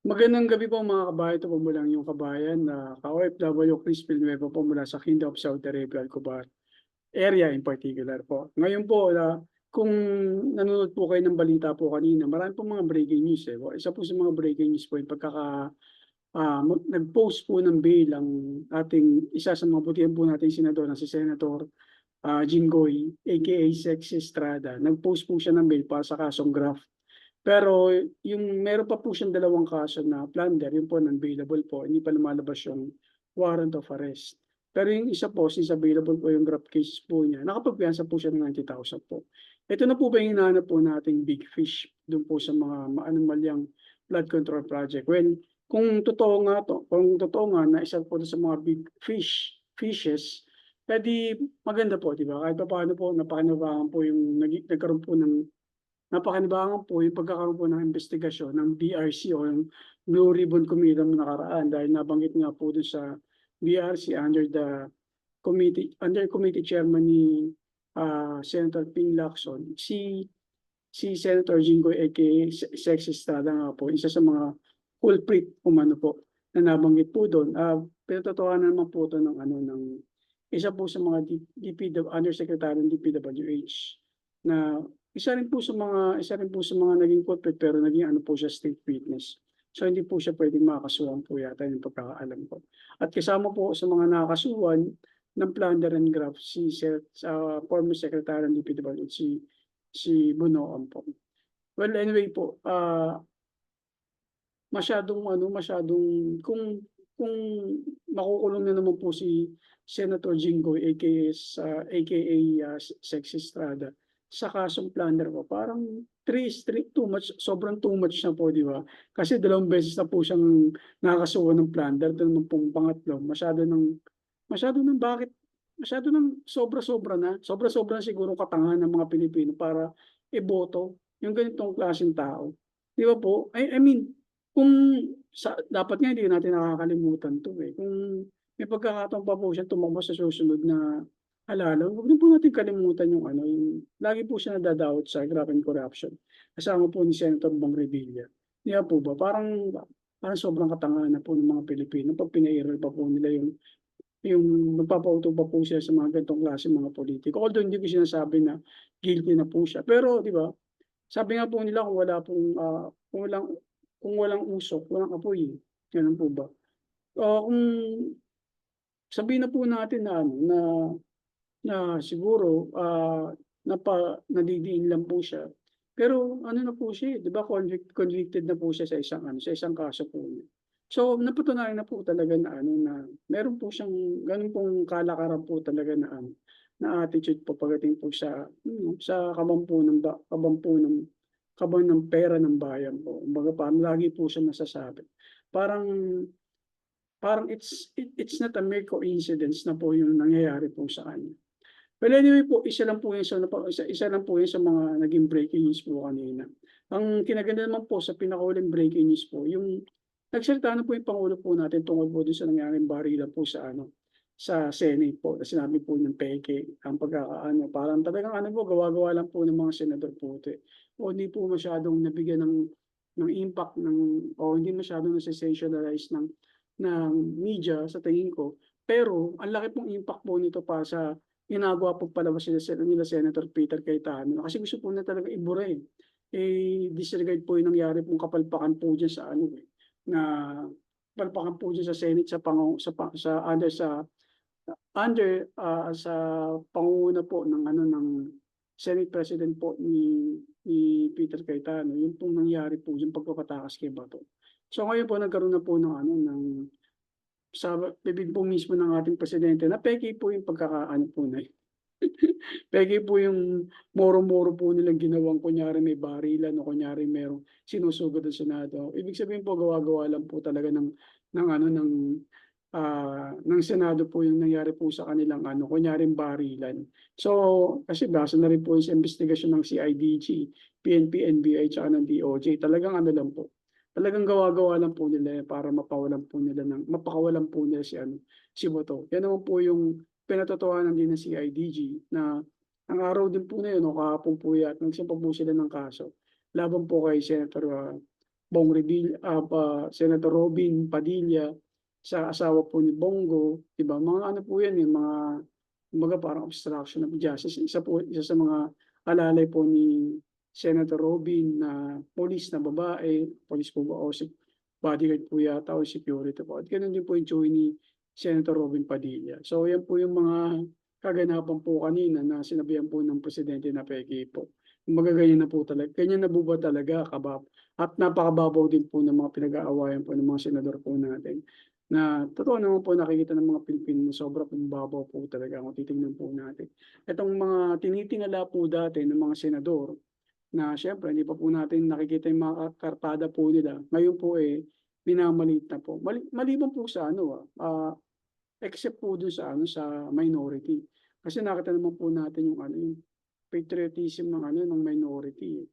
Magandang gabi po mga kabayan. Ito po mula ang iyong kabayan na ka-OFW Chris Villanueva po mula sa Kingdom of Saudi Arabia, Al-Khobar area in particular po. Ngayon po, kung nanonood po kayo ng balita po kanina, marami po mga breaking news eh. Isa po sa mga breaking news po yung nag-post po ng bail ang ating isa sa mga butihan po nating senador na si Senator Jinggoy aka Sexy Estrada. Nag-post po siya ng bail para sa kasong graft. Pero yung meron pa po siyang dalawang kaso na plunder, yun po unavailable po, hindi pa lumalabas yung warrant of arrest. Pero yung isa po, since available po yung graft cases po niya, nakapagpiyansa po siya ng 90,000 po. Ito na po ba yung hinahanap po nating big fish doon po sa mga maanumalyang flood control project? Well, kung totoo nga na isa po sa mga big fishes, pwede maganda po, di ba? Kahit pa paano po, napakinabangan po yung nagkaroon po ng napakinabangan po yung pagkakaroon po ng investigasyon ng BRC o yung Blue Ribbon Committee ng nakaraan dahil nabanggit nga po doon sa BRC under committee chairman ni Senator Ping Lacson, si Senator Jinggoy aka Sexy Estrada nga po, isa sa mga culprit umano po na nabanggit po doon. Pinatotohanan naman po ito ng isa po sa mga Undersecretary ng DPWH na isa rin po sa mga naging culprit pero naging ano po siya state witness. So hindi po siya pwedeng makakasuhan po yata yung pagkakaalam ko. At kasama po sa mga nakakasuhan ng plunder and graft former Secretary ng DPWH si Bunoan po. Well, anyway po, masyadong kung makukulong na naman po si Senator Jinggoy aka Sexy Estrada sa kasong plunder po, parang too much, sobrang too much na po, di ba? Kasi 2 beses na po siyang nakakasuhan ng plunder, ito naman pong pangatlo, masyado ng sobra-sobra na, sobra-sobra na siguro katangahan ng mga Pilipino para iboto yung ganitong klaseng tao. Di ba po? I mean, dapat nga hindi natin nakakalimutan to eh. Kung may pagkakataon pa po siya tumakbo sa susunod na halalan, huwag din po natin kalimutan yung yung lagi po siya nadadawat sa graft and corruption. Kasama po ni Senator Bong Revilla. Di ba po ba? Parang sobrang katangahan na po ng mga Pilipino pag pinairal pa po nila yung magpapauto pa po siya sa mga ganitong klase mga politiko. Although hindi ko sinasabi na guilty na po siya. Pero di ba, sabi nga po nila kung wala pong kung walang usok, walang apoy. Ganun po ba? Kung sabihin na po natin na na siguro nadidiin lang po siya. Pero ano na po siya, 'di ba convicted na po siya sa isang kaso po niya. So napatunayan na po talaga na meron po siyang ganun pong kalakaran po talaga na attitude po pagdating po sa kaban ng pera ng bayan po. Kumbaga parang lagi po siya nasasabi. Parang parang it's not a mere coincidence na po yung nangyayari po sa kanya. Well, anyway po, isa lang po yun sa mga naging breaking news po kanina. Ang kinaganda naman po sa pinakahuling breaking news po, yung nagsalita na po yung Pangulo po natin tungkol po dun sa nangyaring barilan po sa Senate po. Na sinabi po ng peke, ang parang talagang po, gawa-gawa lang po ng mga senador po ito. O hindi po masyadong nabigyan ng impact o hindi masyadong nasa-sensationalize ng media sa tingin ko. Pero ang laki pong impact po nito para sa ginagawa po palabas nila Senator Peter Cayetano kasi gusto po na talaga ibura eh. Disregard po yung nangyari pong kapalpakan po dyan sa na kapalpakan po dyan sa Senate sa pangunguna po ng Senate President po ni Peter Cayetano, yung pong nangyari po yung pagpapatakas kay Bato. So ngayon po nagkaroon na po ng sa bibig po mismo ng ating presidente na peke po yung po na yun. Peke po yung moro-moro po nilang ginawang kunyari may barilan o kunyari merong sinusugod ng Senado. Ibig sabihin po gawa-gawa lang po talaga ng Senado po yung nangyari po sa kanilang kunyaring barilan. So, kasi base na rin po sa investigasyon ng CIDG, PNP, NBI, tsaka ng DOJ. Talagang lang po. Talagang gawa-gawa lang po nila para mapakawalan po nila si Bato. Yan naman po yung pinatotohanan din ng CIDG na ang araw din po na yun o kahapon po yan, nagsampa po sila ng kaso laban po kay Senator Bong Revilla, Senator Robin Padilla, sa asawa po ni Bongo, 'di ba? Mga ano po 'yan, eh, mga kumbaga parang obstruction of justice. Isa sa mga alalay po ni Senator Robin na pulis na babae, pulis po ba o bodyguard po yata o security po. At gano'n din po yung tsuhi ni Senator Robin Padilla. So 'yan po yung mga kaganapan po kanina na sinabihan po ng presidente na peke po. Kumbaga ganyan na po ba talaga at napakababaw din po ng mga pinag-aawayan po ng mga senador po natin, na totoo naman po nakikita ng mga Pilipino sobra pong babaw po talaga kung titingnan po natin. Itong mga tinitingala po dati ng mga senador na siyempre hindi pa po natin nakikita yung mga kartada po nila, ngayon po, minamaliit na po. Maliban po sa ano, except po dun sa ano, sa minority. Kasi nakita naman po natin yung ano, yung patriotism ng ano, ng minority, eh.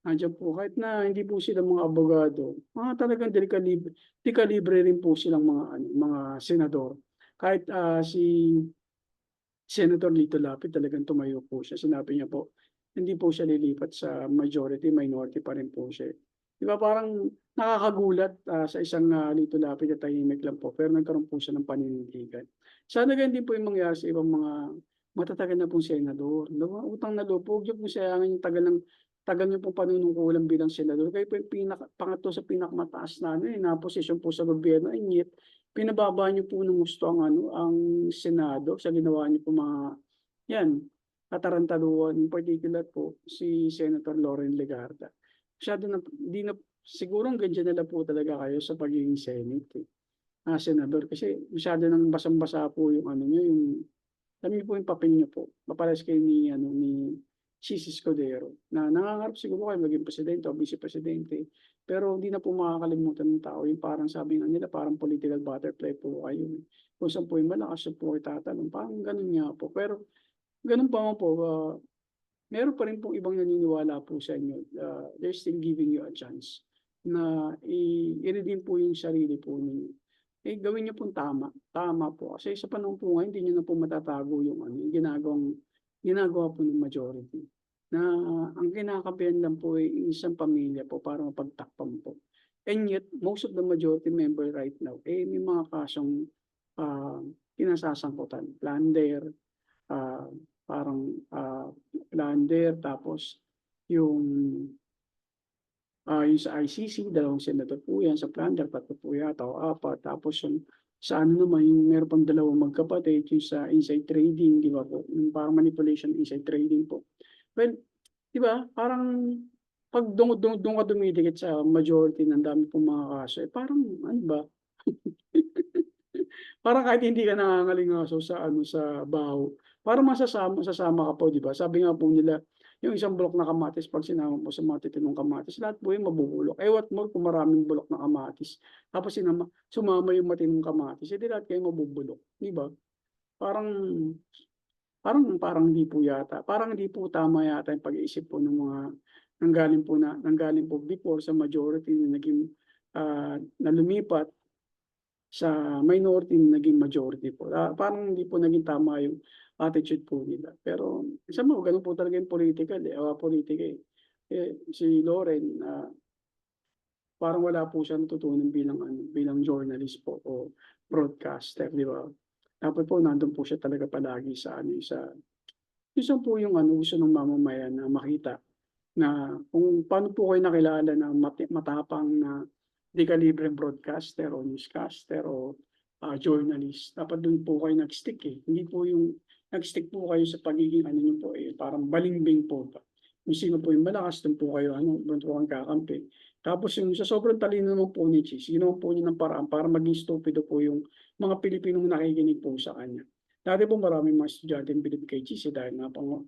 Nandiyan po kahit na hindi po sila mga abogado, mga talagang dekalibre rin po silang mga ano, mga senador. Kahit, si Senator Lito Lapid talagang tumayo po siya, sinabi niya po, hindi po siya lilipat sa majority, minority pa rin po siya, eh. 'Di ba parang nakakagulat, sa isang, Lito Lapid na tahimik lang po pero nagkaroon po siya ng paninindigan. Sana ganun din po yung mangyari sa ibang mga matatagal na pong senador, 'di ba, utang na loob, huwag niyo pong sayangin yung tagal niyo pong panunungkulan bilang senador. Kayo po yung pangatlo sa pinakamataas na ano, na posisyon po sa gobyerno, and yet pinababa niyo po ng husto ang ano, ang Senado sa ginawa niyo pong mga 'yan, katarantaduhan. In particular po si Senator Loren Legarda. Masyado na hindi na siguro hanggang diyan na lang po talaga kayo sa pagiging Senate, senador kasi masyado ng basang-basa po yung ano niyo, yung alam niyo po yung papel niyo po. Kaparehas kayo ni ano, ni Chis Escudero na nangangarap siguro kayo maging presidente o vice presidente, pero hindi na po makakalimutan ng tao yung parang sabi nga nila parang political butterfly po kayo, eh. Kung saan po yung malakas, saan po kayo tatanong, parang gano'n nga po. Pero gano'n pa man po, meron pa rin pong ibang naniniwala po sa inyo, they're still giving you a chance na i-redeem po yung sarili po ninyo. Eh, gawin niyo pong tama, tama po. Kasi sa panahon po ngayon, hindi niyo na po matatago yung ano, yung ginagawa po ng majority. Na ang kinakapihan lang po ay isang pamilya po para mapagtakpan po. And yet, most of the majority member right now, may mga kasong kinasasangkutan. Plunder, ah, parang plunder, tapos yung yung sa ICC, 2 senador po yan, sa plunder 3 po yata o 4. Tapos yung sa ano naman, yung meron pang 2 magkapatid, yung sa inside trading, 'di ba po? Yung parang manipulation inside trading po. Well, 'di ba, parang 'pag dun ka dumidikit sa majority ng dami pong mga kaso, parang ano ba, parang kahit hindi ka nangangalingaso sa ano, sa baho, parang sasama ka po, 'di ba? Sabi nga po nila, yung isang bulok na kamatis 'pag sinama mo sa matitinong kamatis, lahat po yun mabubulok. Eh, what more kung maraming bulok na kamatis, tapos sumama yung matinong kamatis, eh, di lahat kayo mabubulok, 'di ba? Parang parang hindi po yata, parang hindi po tama yata yung pag-iisip po ng mga nanggaling po before sa majority na naging, na lumipat sa minority na naging majority po. Parang hindi po naging tama yung attitude po nila. Pero minsan po gano'n po talaga yung politika, eh. Si Loren, parang wala po siyang natutunan bilang ano, bilang journalist po o broadcaster, 'di ba? Dapat po nandun po siya talaga palagi sa ano, isa po yung ano, gusto ng mamamayan na makita na kung paano po kayo nakilala na matapang na di kalibreng broadcaster o newscaster o, journalist. Dapat dun po kayo nag-stick, eh. Hindi po yung nag-stick po kayo sa pagiging ano niyo po, parang balimbing po ba. Kung sino po yung malakas, dun po kayo ano, dun po kang kakampi. Tapos yung sa sobrang talino naman po ni Chis, ginawa po niya ng paraan para maging stupido po yung mga Pilipinong nakikinig po sa kanya. Dati po maraming mga estudyanteng bilib kay Chis, dahil nga po,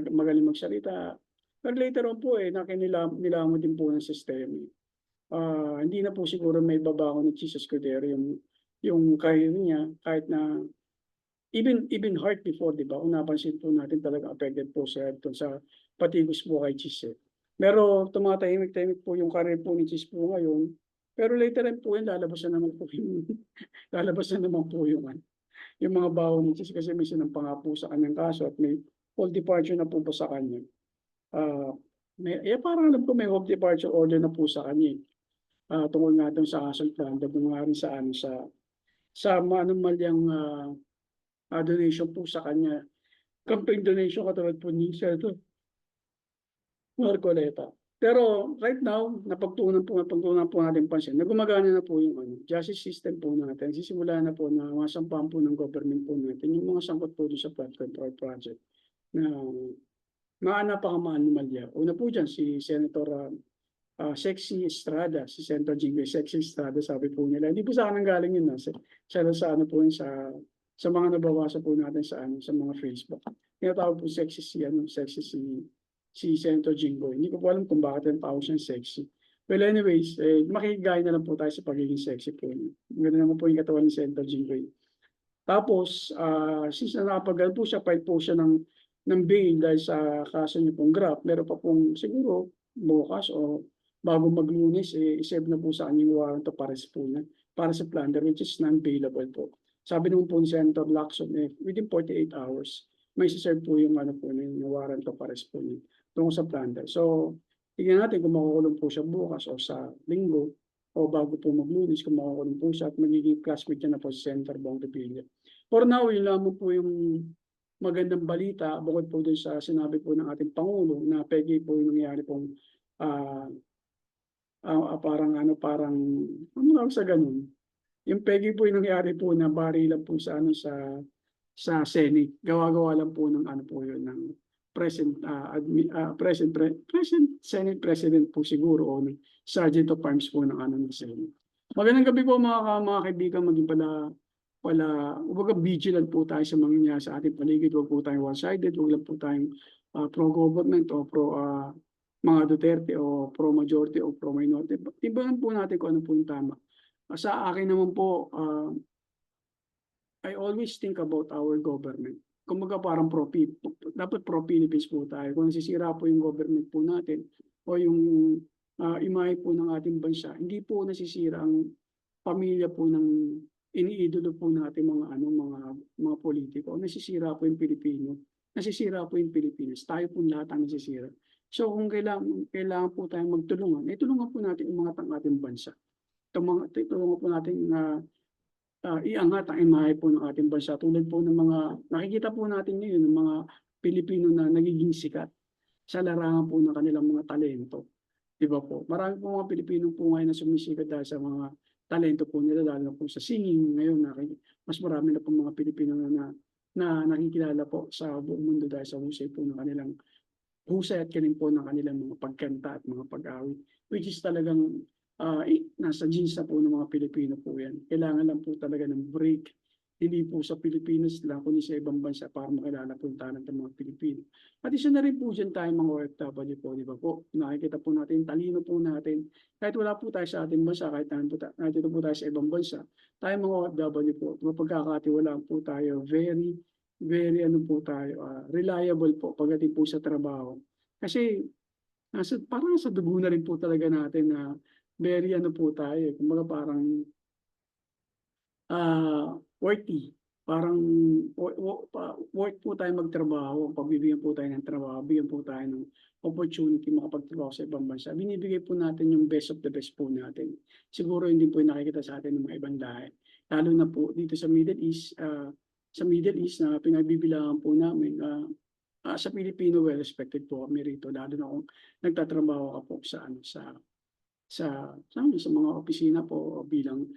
magaling magsalita. Pero later on po, nilamon din po ng sistema, eh. Hindi na po siguro maibabaon ni Chis Escudero yung career niya kahit na even Heart before, 'di ba, kung napansin po natin talagang affected po siya dun sa patigos po kay Chis, eh. Pero tumatahimik-tahimik po yung career po ni Chis po ngayon, pero later on po yan lalabas na naman po yung lalabas na naman po yung mga baho ni Chis kasi may sinampang nga po sa kanyang kaso at may full departure na po sa kanya. Ah Parang alam ko may home departure order na po sa kanya, tungkol nga dun sa asset plan, nga rin sa ano, sa manumalyang, donation po sa kanya, campaign donation katulad po ni Senator Marcoleta. Pero right now, napagtuunan po natin pansin na gumagana na po yung ano, justice system po natin. Sisimula na po na masampahan po ng government po natin yung mga sangkot po doon sa flood control project na napaka-anomalya. Una po dyan, si Senator Sexy Estrada, si Senator Jinggoy Sexy Estrada, sabi po nila. Hindi po sa akin galing yun. Sa ano po yun, sa mga nababasa po natin sa mga Facebook. Tinatawag po sexy si Senator Jinggoy. Hindi ko po alam kung bakit yung tawag siyang sexy. Well, anyways, makikigaya na lang po tayo sa pagiging sexy po niya. Ganda naman po yung katawan ni Senator Jinggoy. Tapos, since nakapag po siya, fight po siya ng bail dahil sa kaso niya pong graft, meron pa pong siguro bukas o bago mag-Lunes, isave na po sa kanyang warrant of arrest po niya para sa plunder, which is non-bailable po. Sabi naman po ni Senator Lacson, within 48 hours, may siserve po yung yung warrant of arrest po niya tungkol sa plunder. So, tingnan natin kung makukulong po siya bukas o sa linggo o bago po mag-Lunes, kung makukulong po siya at magiging classmate niya na po si Senator Bong Revilla. For now, yun lamang po yung magandang balita bukod po dun sa sinabi po ng ating Pangulo na pegi po yung nangyari pong parang sa ganun. Yung pegi po yung nangyari po na barilan po sa Senate. Gawa-gawa lang po ng po yun ng present Senate President po siguro o ng Sergeant of Arms po ng Senate. Magandang gabi po mga kaibigan, maging huwag vigilant po tayo sa mga nangyayari sa ating paligid. Huwag po tayong one-sided, huwag lang po tayong pro-government o mga Duterte o pro-majority o pro-minority. Tibayan po natin kung ano po yung tama. Sa akin naman po, I always think about our government. Kumbaga parang dapat pro-Philippines po tayo. Kung nasisira po yung government po natin o yung imahe po ng ating bansa, hindi po nasisira ang pamilya po ng iniidolo po natin mga politiko. Nasisira po yung Pilipino. Nasisira po yung Pilipinas. Tayo po lahat ang nasisira. So kung kailangan po tayong magtulungan, tulungan po natin umangat ang ating bansa. Tulungan po natin iangat ang imahe po ng ating bansa. Tulad po ng mga, nakikita po natin ngayon ng mga Pilipino na nagiging sikat sa larangan po ng kanilang mga talento. Diba po? Marami po mga Pilipino po ngayon na sumisikat dahil sa mga talento po nila, lalo po sa singing. Ngayon, mas marami na po mga Pilipino na nakikilala po sa buong mundo dahil sa husay po ng kanilang husay at galing po ng kanilang mga pagkanta at mga pag-awit, which is talagang nasa genes na po ng mga Pilipino po yan. Kailangan lang po talaga ng break, hindi po sa Pilipinas lang, kundi sa ibang bansa para makilala po yung talent ng mga Pilipino. At isa na rin po dyan tayo mga OFW po, di ba po? Nakikita po natin, talino po natin. Kahit wala po tayo sa ating bansa, kahit nandito po tayo sa ibang bansa, tayo mga OFW po, mapagkakatiwalaan po tayo, very reliable po pagdating po sa trabaho. Kasi parang sa dugo na rin po talaga natin na very po tayo. Kumbaga parang worthy. Parang worth po tayo magtrabaho. Pagbibigyan po tayo ng trabaho, bigyan po tayo ng opportunity makapagtrabaho sa ibang bansa. Binibigay po natin yung best of the best po natin. Siguro hindi po nakikita sa atin ng mga ibang lahi. Lalo na po dito sa Middle East, na pinagbibilangan po namin, sa Pilipino, well respected po kami rito, lalo na kung nagtatrabaho ka po sa mga opisina po bilang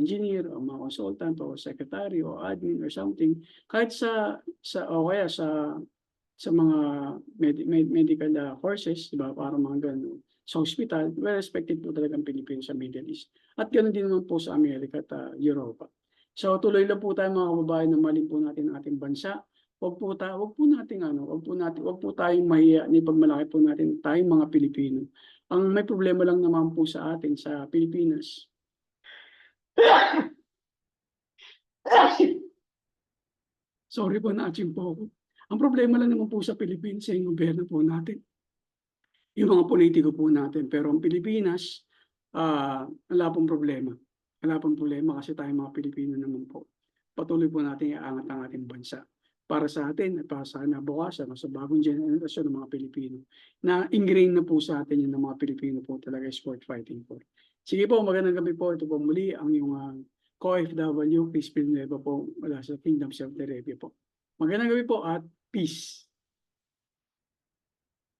engineer o mga consultant o secretary o admin or something, kahit o kaya sa mga medical courses, di ba, para mga gano'n. Sa hospital, well respected po talaga ang Pilipino sa Middle East. At ganoon din naman po sa Amerika at Europa. So tuloy lang po tayo mga kababayan na mahalin po natin ang ating bansa. Wag po tayong mahiya ni pagmalaki po natin tayong mga Pilipino. Ang may problema lang naman po sa atin sa Pilipinas. Sorry po, na-aching po ako. Ang problema lang naman po sa Pilipinas ay yung gobyerno po natin. Yung mga politiko po natin. Pero ang Pilipinas, wala pong problema. Wala pong problema kasi tayong mga Pilipino naman po. Patuloy po natin iaangat ang ating bansa. para sa atin at para sa kinabukasan o sa bagong henerasyon ng mga Pilipino, na ingrained na po sa atin 'yan ng mga Pilipino po talaga is worth fighting for. Sige po, magandang gabi po. Ito po muli ang iyong, co-OFW, Chris Villanueva po mula sa Kingdom, Saudi Arabia po. Magandang gabi po at peace.